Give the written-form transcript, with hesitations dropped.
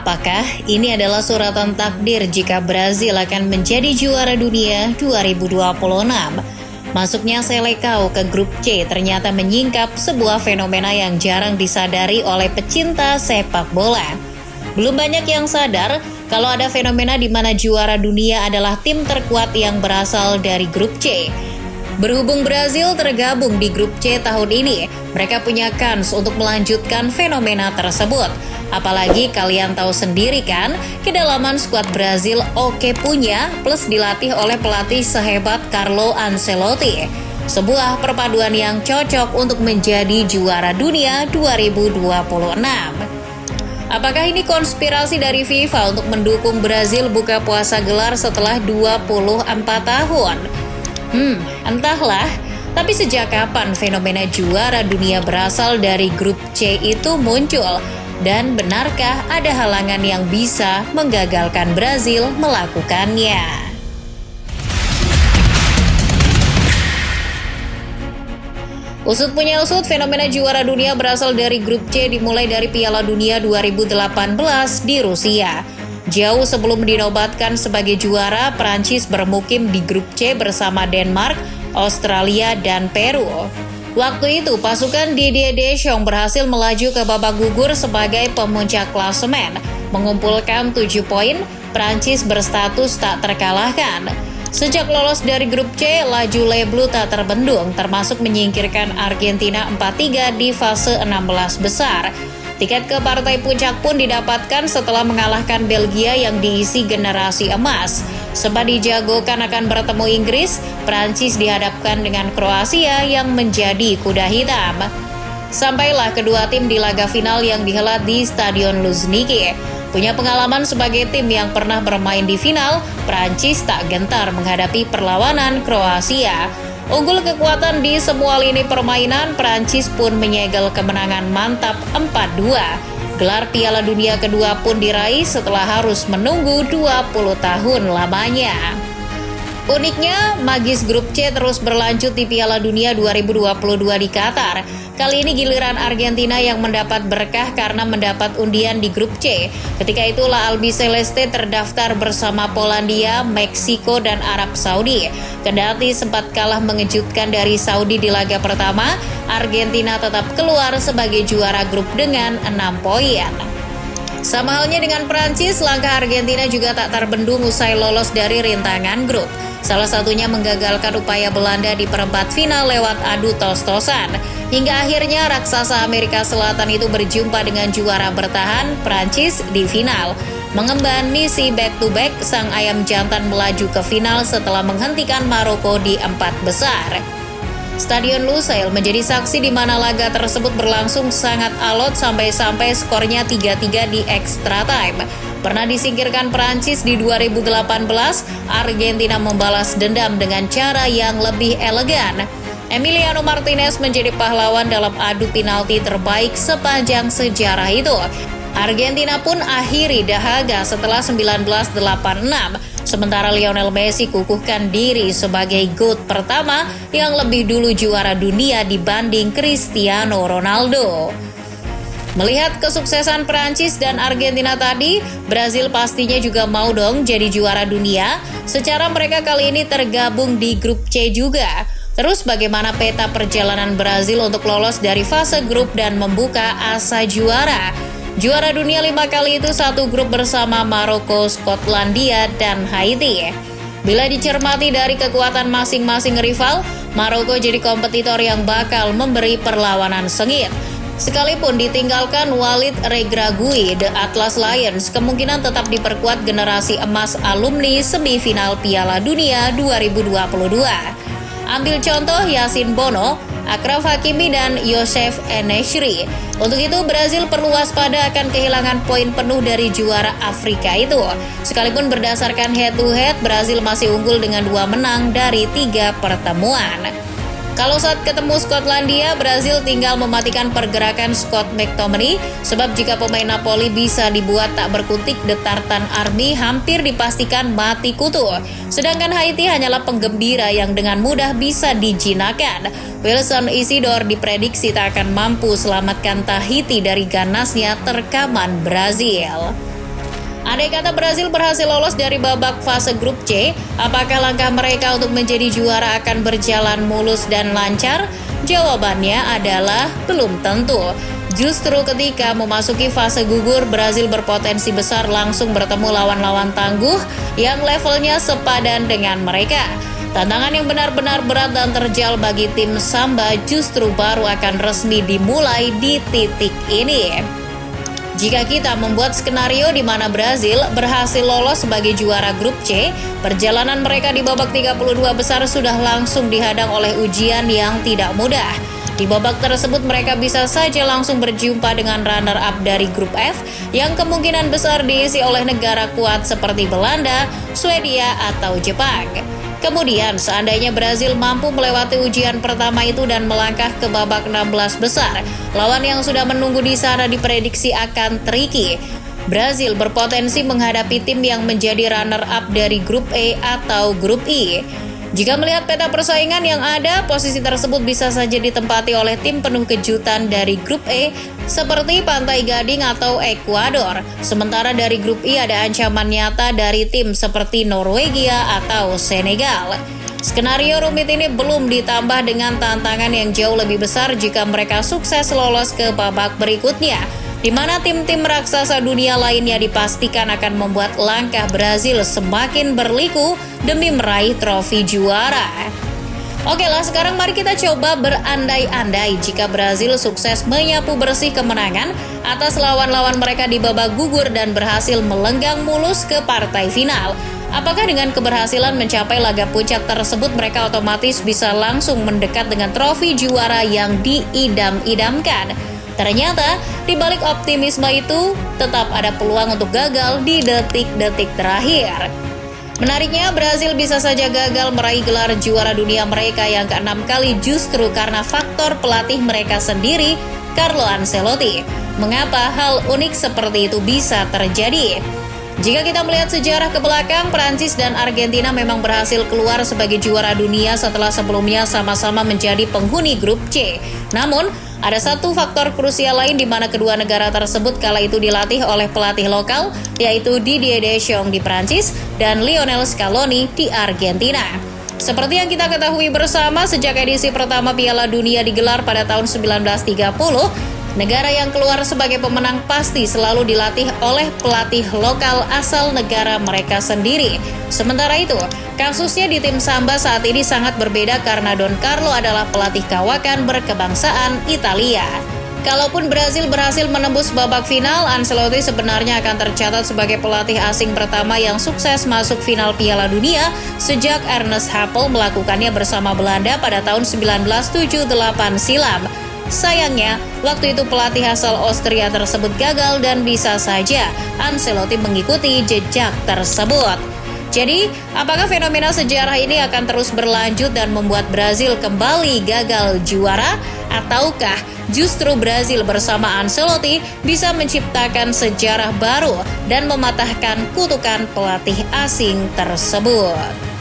Apakah ini adalah suratan takdir jika Brazil akan menjadi juara dunia 2026? Masuknya Seleção ke grup C ternyata menyingkap sebuah fenomena yang jarang disadari oleh pecinta sepak bola. Belum banyak yang sadar kalau ada fenomena di mana juara dunia adalah tim terkuat yang berasal dari grup C. Berhubung Brazil tergabung di grup C tahun ini, mereka punya kans untuk melanjutkan fenomena tersebut. Apalagi kalian tahu sendiri kan, kedalaman skuad Brazil oke punya, plus dilatih oleh pelatih sehebat Carlo Ancelotti. Sebuah perpaduan yang cocok untuk menjadi juara dunia 2026. Apakah ini konspirasi dari FIFA untuk mendukung Brazil buka puasa gelar setelah 24 tahun? Entahlah. Tapi sejak kapan fenomena juara dunia berasal dari grup C itu muncul? Dan benarkah ada halangan yang bisa menggagalkan Brazil melakukannya? Usut punya usut, fenomena juara dunia berasal dari grup C dimulai dari Piala Dunia 2018 di Rusia. Jauh sebelum dinobatkan sebagai juara, Prancis bermukim di grup C bersama Denmark, Australia, dan Peru. Waktu itu, pasukan Didier Deschamps berhasil melaju ke babak gugur sebagai pemuncak klasemen. Mengumpulkan 7 poin, Prancis berstatus tak terkalahkan. Sejak lolos dari grup C, laju Les Bleus tak terbendung, termasuk menyingkirkan Argentina 4-3 di fase 16 besar. Tiket ke partai puncak pun didapatkan setelah mengalahkan Belgia yang diisi generasi emas. Sempat dijagokan akan bertemu Inggris, Prancis dihadapkan dengan Kroasia yang menjadi kuda hitam. Sampailah kedua tim di laga final yang dihelat di Stadion Luzhniki. Punya pengalaman sebagai tim yang pernah bermain di final, Prancis tak gentar menghadapi perlawanan Kroasia. Unggul kekuatan di semua lini permainan, Prancis pun menyegel kemenangan mantap 4-2. Gelar Piala Dunia kedua pun diraih setelah harus menunggu 20 tahun lamanya. Uniknya, magis grup C terus berlanjut di Piala Dunia 2022 di Qatar. Kali ini giliran Argentina yang mendapat berkah karena mendapat undian di grup C. Ketika itulah Albiceleste terdaftar bersama Polandia, Meksiko, dan Arab Saudi. Kendati sempat kalah mengejutkan dari Saudi di laga pertama, Argentina tetap keluar sebagai juara grup dengan 6 poin. Sama halnya dengan Prancis, langkah Argentina juga tak terbendung usai lolos dari rintangan grup. Salah satunya menggagalkan upaya Belanda di perempat final lewat adu tos-tosan. Hingga akhirnya raksasa Amerika Selatan itu berjumpa dengan juara bertahan Prancis di final. Mengemban misi back-to-back, sang ayam jantan melaju ke final setelah menghentikan Maroko di 4 besar. Stadion Lusail menjadi saksi di mana laga tersebut berlangsung sangat alot sampai skornya 3-3 di extra time. Pernah disingkirkan Prancis di 2018, Argentina membalas dendam dengan cara yang lebih elegan. Emiliano Martinez menjadi pahlawan dalam adu penalti terbaik sepanjang sejarah itu. Argentina pun akhiri dahaga setelah 1986. Sementara Lionel Messi kukuhkan diri sebagai GOAT pertama yang lebih dulu juara dunia dibanding Cristiano Ronaldo. Melihat kesuksesan Prancis dan Argentina tadi, Brazil pastinya juga mau dong jadi juara dunia. Secara mereka kali ini tergabung di grup C juga. Terus bagaimana peta perjalanan Brazil untuk lolos dari fase grup dan membuka asa juara? Juara dunia 5 kali itu satu grup bersama Maroko, Skotlandia, dan Haiti. Bila dicermati dari kekuatan masing-masing rival, Maroko jadi kompetitor yang bakal memberi perlawanan sengit. Sekalipun ditinggalkan Walid Regragui, The Atlas Lions kemungkinan tetap diperkuat generasi emas alumni semifinal Piala Dunia 2022. Ambil contoh Yasin Bono, Achraf Hakimi, dan Youssef En-Nesyri. Untuk itu, Brazil perlu waspada akan kehilangan poin penuh dari juara Afrika itu. Sekalipun berdasarkan head-to-head, Brazil masih unggul dengan 2 menang dari 3 pertemuan. Kalau saat ketemu Skotlandia, Brazil tinggal mematikan pergerakan Scott McTominay, sebab jika pemain Napoli bisa dibuat tak berkutik, The Tartan Army hampir dipastikan mati kutu. Sedangkan Haiti hanyalah penggembira yang dengan mudah bisa dijinakan. Wilson Isidore diprediksi tak akan mampu selamatkan Tahiti dari ganasnya terkaman Brazil. Andai kata Brasil berhasil lolos dari babak fase grup C, apakah langkah mereka untuk menjadi juara akan berjalan mulus dan lancar? Jawabannya adalah belum tentu. Justru ketika memasuki fase gugur, Brasil berpotensi besar langsung bertemu lawan-lawan tangguh yang levelnya sepadan dengan mereka. Tantangan yang benar-benar berat dan terjal bagi tim Samba justru baru akan resmi dimulai di titik ini. Jika kita membuat skenario di mana Brasil berhasil lolos sebagai juara grup C, perjalanan mereka di babak 32 besar sudah langsung dihadang oleh ujian yang tidak mudah. Di babak tersebut mereka bisa saja langsung berjumpa dengan runner-up dari grup F yang kemungkinan besar diisi oleh negara kuat seperti Belanda, Swedia, atau Jepang. Kemudian, seandainya Brasil mampu melewati ujian pertama itu dan melangkah ke babak 16 besar, lawan yang sudah menunggu di sana diprediksi akan tricky. Brasil berpotensi menghadapi tim yang menjadi runner-up dari grup E atau grup I. Jika melihat peta persaingan yang ada, posisi tersebut bisa saja ditempati oleh tim penuh kejutan dari grup E seperti Pantai Gading atau Ekuador. Sementara dari grup I ada ancaman nyata dari tim seperti Norwegia atau Senegal. Skenario rumit ini belum ditambah dengan tantangan yang jauh lebih besar jika mereka sukses lolos ke babak berikutnya, di mana tim-tim raksasa dunia lainnya dipastikan akan membuat langkah Brasil semakin berliku demi meraih trofi juara. Oke lah, sekarang mari kita coba berandai-andai jika Brasil sukses menyapu bersih kemenangan atas lawan-lawan mereka di babak gugur dan berhasil melenggang mulus ke partai final. Apakah dengan keberhasilan mencapai laga puncak tersebut mereka otomatis bisa langsung mendekat dengan trofi juara yang diidam-idamkan? Ternyata, di balik optimisme itu, tetap ada peluang untuk gagal di detik-detik terakhir. Menariknya, Brasil bisa saja gagal meraih gelar juara dunia mereka yang ke-6 kali justru karena faktor pelatih mereka sendiri, Carlo Ancelotti. Mengapa hal unik seperti itu bisa terjadi? Jika kita melihat sejarah ke belakang, Prancis dan Argentina memang berhasil keluar sebagai juara dunia setelah sebelumnya sama-sama menjadi penghuni grup C. Namun, ada satu faktor krusial lain di mana kedua negara tersebut kala itu dilatih oleh pelatih lokal, yaitu Didier Deschamps di Prancis dan Lionel Scaloni di Argentina. Seperti yang kita ketahui bersama, sejak edisi pertama Piala Dunia digelar pada tahun 1930, negara yang keluar sebagai pemenang pasti selalu dilatih oleh pelatih lokal asal negara mereka sendiri. Sementara itu, kasusnya di tim Samba saat ini sangat berbeda karena Don Carlo adalah pelatih kawakan berkebangsaan Italia. Kalaupun Brasil berhasil menembus babak final, Ancelotti sebenarnya akan tercatat sebagai pelatih asing pertama yang sukses masuk final Piala Dunia sejak Ernest Happel melakukannya bersama Belanda pada tahun 1978 silam. Sayangnya, waktu itu pelatih asal Austria tersebut gagal dan bisa saja Ancelotti mengikuti jejak tersebut. Jadi, apakah fenomena sejarah ini akan terus berlanjut dan membuat Brasil kembali gagal juara? Ataukah justru Brasil bersama Ancelotti bisa menciptakan sejarah baru dan mematahkan kutukan pelatih asing tersebut?